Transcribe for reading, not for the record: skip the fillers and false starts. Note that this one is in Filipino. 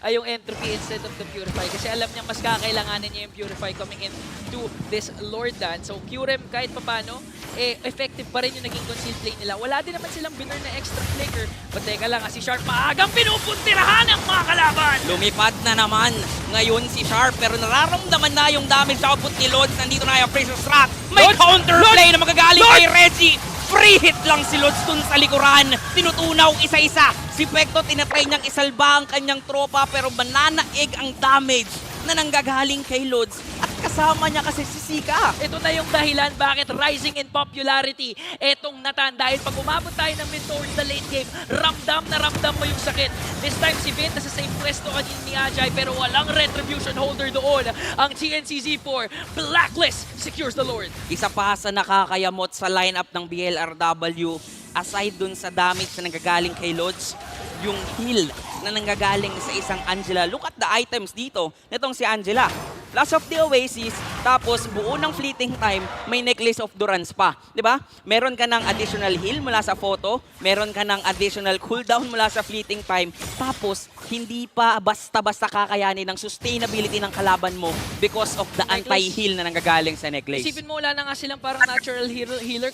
ay yung Entropy instead of the Purify. Kasi alam niya mas kakailanganin niya yung Purify coming in to this Lord dance. So Curem kahit papano, effective pa rin yung naging concealed play nila. Wala din naman silang binur na extra flicker. But teka lang, si Sharp maagang pinupuntirahan ang mga kalaban! Lumipad na naman ngayon si Sharp pero nararamdaman na yung damage sa output ni Lods. Nandito na yung Precious Rat. May counterplay na magagaling kay Reggie. Free hit lang si Lods dun sa likuran. Tinutunaw isa-isa. Si Pekto tinatry niyang isalba ang kanyang tropa pero mananaig ang damage na nanggagaling kay Lods. At kasama niya kasi si Sika. Ito na yung dahilan bakit rising in popularity etong Natan. Dahil pag umabot tayo ng mid towards the late game, ramdam na ramdam mo yung sakit. This time si Vin nasa same pwesto kanina ni Ajay pero walang retribution holder doon. Ang TNC Z4, Blacklist secures the Lord. Isa pa sa nakakayamot sa lineup ng BLRW, aside dun sa damage na nanggagaling kay Lods, yung heal na nanggagaling sa isang Angela. Look at the items dito. Nitong si Angela. Last of the Oasis, tapos buo ng fleeting time, may Necklace of Durance pa. Di ba? Meron ka ng additional heal mula sa photo, meron ka ng additional cooldown mula sa fleeting time, tapos hindi pa basta-basta kakayanin ng sustainability ng kalaban mo because of the anti-heal na nanggagaling sa necklace. Isipin mo, wala na nga silang parang natural healer